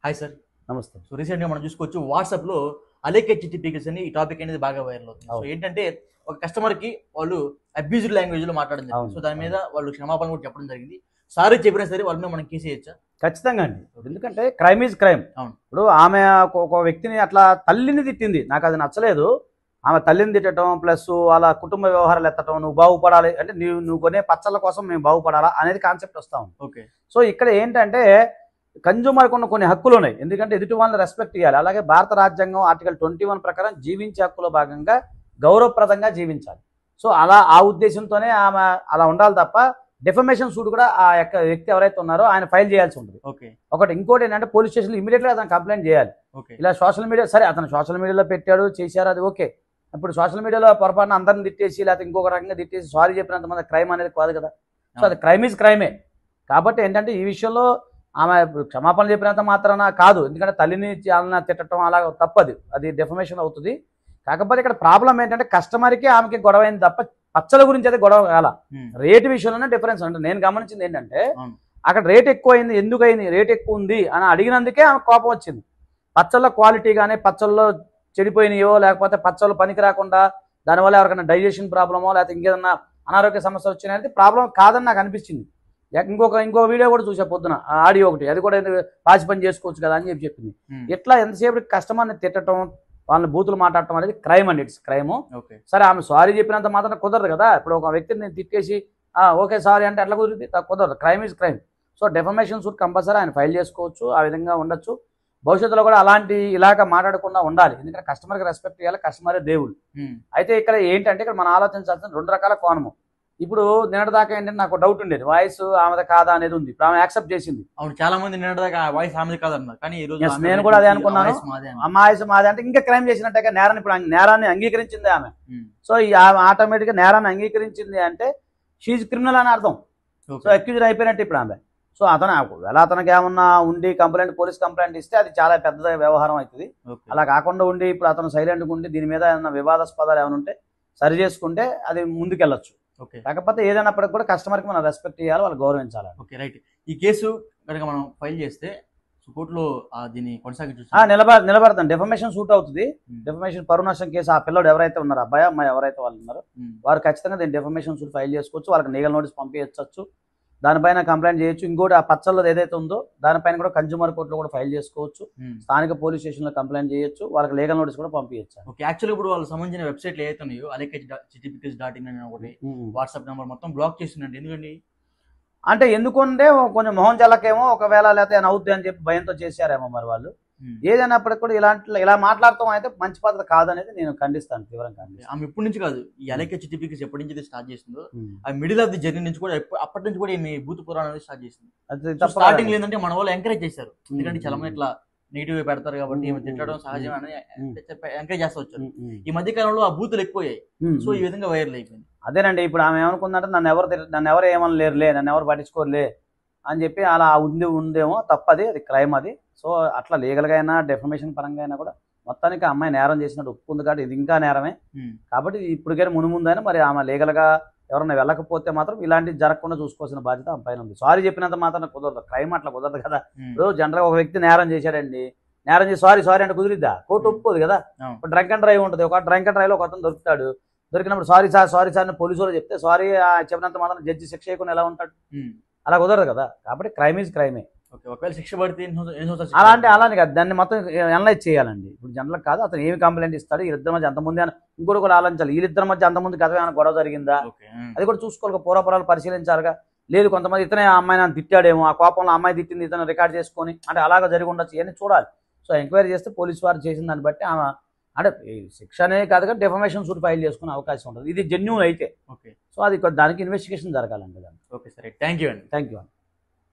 Hi sir. నమస్తే. So రీసెంట్‌గా మనం చూసుకోవచ్చు వాట్సాప్‌లో అలేకే చిట్టి అని ఈ టాపిక్ అనేది బాగా వైరల్ అవుతుంది. సో అవును. ఏంటంటే ఒక కస్టమర్‌కి వాళ్ళు అబ్యూజ్డ్ లాంగ్వేజ్‌లో మాట్లాడడం జరిగింది. అవును. సో దాని మీద వాళ్ళు క్షమాపణ కూడా చెప్పడం జరిగింది. సారీ చెప్పినా సరే వాళ్ళ మీద మనం కేస్ ఎయచ్చా? ఖచ్చితంగా అండి. ఎందుకంటే క్రైమ్ ఈజ్ క్రైమ్. అవును. ఇప్పుడు ఆమె ఒక వ్యక్తిని అట్లా తల్లిని తిట్టింది. నాకది నచ్చలేదు. ఆమె తల్లిని తిట్టడం ప్లస్ వాళ్ళ కుటుంబ వ్యవహారాలు ఎత్తటం, నువ్వు బాగుపడాలి అంటే నువ్వు కొనే పచ్చళ్ళ కోసం మేము బాగుపడాలా అనేది కాన్సెప్ట్ వస్తా ఉంది. ఓకే. సో ఇక్కడ ఏంటంటే కన్జ్యూమర్కి ఉన్న కొన్ని హక్కులు ఉన్నాయి. ఎందుకంటే ఎదుటి వాళ్ళని రెస్పెక్ట్ ఇవ్వాలి. అలాగే భారత రాజ్యాంగం ఆర్టికల్ 21 ప్రకారం జీవించే హక్కులో భాగంగా గౌరవప్రదంగా జీవించాలి. సో అలా ఆ ఉద్దేశంతోనే ఆమె అలా ఉండాలి తప్ప డెఫమేషన్ సూట్ కూడా ఆ యొక్క వ్యక్తి ఎవరైతే ఉన్నారో ఆయన ఫైల్ చేయాల్సి ఉంటుంది. ఓకే. ఒకటి ఇంకోటి ఏంటంటే పోలీస్ స్టేషన్లో ఇమీడియట్గా అతను కంప్లైంట్ చేయాలి. ఓకే. ఇలా సోషల్ మీడియా సరే అతను సోషల్ మీడియాలో పెట్టాడు చేశారు అది ఓకే. ఇప్పుడు సోషల్ మీడియాలో పొరపాటున అందరిని తిట్టేసి లేకపోతే ఇంకొక రకంగా తిట్టేసి సారీ చెప్పినంత మంది క్రైమ్ అనేది కాదు కదా. సో అది క్రైమ్ ఈజ్ క్రైమే. కాబట్టి ఏంటంటే ఈ విషయంలో ఆమె క్షమాపణ చెప్పినంత మాత్రాన కాదు. ఎందుకంటే తల్లిని చాలా తిట్టడం అలా తప్పది, అది డెఫమేషన్ అవుతుంది. కాకపోతే ఇక్కడ ప్రాబ్లం ఏంటంటే కస్టమర్కి ఆమెకి గొడవ అయింది తప్ప పచ్చల గురించి అయితే గొడవ కాల. రేటు విషయంలోనే డిఫరెన్స్. అంటే నేను గమనించింది ఏంటంటే అక్కడ రేట్ ఎక్కువ అయింది, ఎందుకు అయింది రేట్ ఎక్కువ ఉంది అని అడిగినందుకే ఆమె కోపం వచ్చింది. పచ్చళ్ళ క్వాలిటీ కానీ పచ్చళ్ళలో చెడిపోయినాయో లేకపోతే పచ్చళ్ళు పనికి రాకుండా దానివల్ల ఎవరికైనా డైజెషన్ ప్రాబ్లమో లేకపోతే ఇంకేదన్నా అనారోగ్య సమస్యలు వచ్చినాయంటే ప్రాబ్లం కాదని నాకు అనిపించింది. ఇంకో వీడియో కూడా చూసా పొద్దున ఆడియో ఒకటి, అది కూడా పాచి పని చేసుకోవచ్చు కదా అని చెప్పింది. ఇట్లా ఎంతసేపు కస్టమర్ని తిట్టడం వాళ్ళని బూతులు మాట్లాడటం అనేది క్రైమ్ అండి, ఇట్స్ క్రైమ్. సరే ఆమె సారీ చెప్పినంత మాత్రం కుదరదు కదా. ఇప్పుడు ఒక వ్యక్తిని తిట్టేసి ఓకే సారీ అంటే ఎట్లా కుదిరింది, కుదరదు. Crime is crime. So defamation suit compulsory ఆయన ఫైల్ చేసుకోవచ్చు, ఆ విధంగా ఉండొచ్చు. భవిష్యత్తులో కూడా అలాంటి ఇలాగ మాట్లాడకుండా ఉండాలి. ఎందుకంటే కస్టమర్కి రెస్పెక్ట్ ఇవ్వాలి, కస్టమరే దేవుడు. అయితే ఇక్కడ ఏంటంటే ఇక్కడ మనం ఆలోచించాల్సిన రెండు రకాల కోణము. ఇప్పుడు నిన్నటిదాకా ఏంటంటే నాకు డౌట్ ఉండేది, వాయిస్ ఆమెది కాదా అనేది ఉంది. ఇప్పుడు ఆమె యాక్సెప్ట్ చేసింది. అవును, చాలా మంది నిన్నటిదాకా వాయిస్ ఆమెది కాదన్నారు. కానీ ఈ రోజు నేను కూడా అదే అనుకున్నాను, అమ్మ వాయిస్ మాది అంటే ఇంకా క్రైమ్ చేసినట్టుగా నేరాన్ని ఇప్పుడు నేరాన్ని అంగీకరించింది ఆమె. సో ఈ ఆమె ఆటోమేటిక్గా నేరాన్ని అంగీకరించింది అంటే షీజ్ క్రిమినల్ అని అర్థం. సో అక్యూజ్డ్ అయిపోయినట్టు ఇప్పుడు ఆమె. సో ఒకవేళ అతనికి ఏమన్నా ఉండి కంప్లైంట్ పోలీస్ కంప్లైంట్ ఇస్తే అది చాలా పెద్ద వ్యవహారం అవుతుంది. అలా కాకుండా ఉండి ఇప్పుడు అతను సైలెంట్గా ఉండి దీని మీద ఏమైనా వివాదాస్పదాలు ఏమైనా ఉంటే సరి చేసుకుంటే అది ముందుకెళ్ళొచ్చు. కాకపోతే ఏదైనప్పటికి కూడా కస్టమర్కి మనం రెస్పెక్ట్ ఇవ్వాలి, వాళ్ళు గౌరవించాలి. Okay, right. ఈ కేసు కనుక మనం ఫైల్ చేస్తే కోర్టులో దీన్ని కొనసాగించు నిలబడతాం. డెఫమేషన్ సూట్ అవుతుంది. డెఫమేషన్ పరువు నష్టం కేసు ఆ పిల్లడు ఎవరైతే ఉన్నారో అబ్బాయి అమ్మాయి ఎవరైతే వాళ్ళు ఉన్నారో వారు ఖచ్చితంగా దీన్ని డెఫమేషన్ సూట్ ఫైల్ చేసుకోవచ్చు. వాళ్ళకి లీగల్ నోటీస్ పంపించవచ్చు, దానిపైన కంప్లైంట్ చేయొచ్చు. ఇంకోటి ఆ పచ్చళ్ళది ఏదైతే ఉందో దానిపైన కూడా కన్జ్యూమర్ కోర్టులో కూడా ఫైల్ చేసుకోవచ్చు, స్థానిక పోలీస్ స్టేషన్లో కంప్లైంట్ చేయొచ్చు, వాళ్ళకి లీగల్ నోటీస్ కూడా పంపించచ్చు. ఓకే. యాక్చువల్లీ ఇప్పుడు వాళ్ళకి సంబంధించిన వెబ్సైట్లు ఏవైతే ఉన్నాయో alekachitipicus.in అని ఒకటి వాట్సాప్ నెంబర్ మొత్తం బ్లాక్ చేసిందండి. ఎందుకండి అంటే ఎందుకంటే కొంచెం మొహం చల్లకేమో ఒకవేళ లేకపోతే అవుద్ది అని చెప్పి భయంతో చేశారేమో మరి వాళ్ళు. ఏదైనప్పటికీ కూడా ఇలా మాట్లాడటం అయితే మంచి పద్ధతి కాదనేది నేను ఖండిస్తాను, తీవ్రంగా. ఆమె ఇప్పటి నుంచి కాదు, ఈ alekachitipicus ఎప్పటి నుంచి స్టార్ట్ చేసిందో ఆ మిడిల్ ఆఫ్ ది జర్నీ నుంచి కూడా అప్పటి నుంచి కూడా మీ భూత పురాణం అనేది స్టార్ట్ చేసింది. స్టార్టింగ్ ఏంటంటే మన వాళ్ళు ఎంకరేజ్ చేశారు. ఎందుకంటే చాలా మంది ఇట్లా నెగిటివ్ పెడతారు కాబట్టి తిట్టడం సహజమని ఎంకరేజ్ చేస్తూ వచ్చారు. ఈ మధ్య కాలంలో ఆ బూతులు ఎక్కువయ్యాయి. సో ఈ విధంగా వైరల్ అయిపోయింది. అదేనండి, ఇప్పుడు ఆమె ఏమనుకుందంటే నన్ను ఎవరు ఏమని లేరులే, నన్ను ఎవరు పట్టించుకోరులే అని చెప్పి అలా ఉందేమో. తప్పది, అది క్రైమ్ అది. సో అట్లా లీగల్గా అయినా డెఫమేషన్ పరంగా అయినా కూడా మొత్తానికి అమ్మాయి నేరం చేసినట్టు ఒప్పుకుంది కాబట్టి ఇది ఇంకా నేరమే. కాబట్టి ఇప్పటికైనా మునుముందైనా మరి ఆమె లీగల్గా ఎవరైనా వెళ్ళకపోతే మాత్రం ఇలాంటివి జరగకుండా చూసుకోవాల్సిన బాధ్యత ఆమె పైన ఉంది. సారీ చెప్పినంత మాత్రం కుదరదు, క్రైమ్ అట్లా కుదరదు కదా. ఇప్పుడు జనరల్గా ఒక వ్యక్తి నేరం చేశాడండి, నేరం చేసి సారీ అంటే కుదిరిద్దా? కోర్టు ఒప్పుకోదు కదా. ఇప్పుడు డ్రంక్ అండ్ డ్రైవ్ ఉంటుంది, ఒక డ్రంక్ అండ్ డ్రైవ్లో ఒక అతను దొరుకుతాడు. దొరికినప్పుడు సారీ సార్ అని పోలీసు వాళ్ళు చెప్తే సారీ చెప్పినంత మాత్రం జడ్జి శిక్ష చేయకుండా ఎలా ఉంటాడు? అలా కుదరదు కదా. కాబట్టి క్రైమ్ ఈజ్ క్రైమే. ఒకవేళ శిక్ష పడితే అలానే కాదు, దాన్ని మొత్తం అనలైజ్ చేయాలండి. ఇప్పుడు జనరల్ కాదు, అతను ఏమి కంప్లైంట్ ఇస్తాడు, వీళ్ళిద్దరి మధ్య అంతమంది ఇంకోటి కూడా ఆలోచించాలి. వీళ్ళిద్దరి మధ్య అంతమంది కథ ఏమైనా గొడవ జరిగిందా అది కూడా చూసుకోవాలి, పూర్వపరాలు పరిశీలించాలిగా. లేదు కొంతమంది ఇతనే ఆ అమ్మాయిని తిట్టాడేమో, ఆ కోపంలో అమ్మాయి తిట్టింది ఇతను రికార్డ్ చేసుకొని అంటే అలాగా జరిగి ఉండొచ్చు, ఇవన్నీ చూడాలి. సో ఎంక్వైరీ చేస్తే పోలీసు వారు చేసిన దాన్ని బట్టి ఆమె అంటే శిక్ష అనేది కాదు కానీ డెఫమేషన్ సూట్ ఫైల్ చేసుకునే అవకాశం ఉంటుంది, ఇది జెన్యూన్ అయితే. ఓకే. సో అది దానికి ఇన్వెస్టిగేషన్ జరగాలండి. ఓకే సరే, థ్యాంక్ యూ అండి. థ్యాంక్ యూ అండి.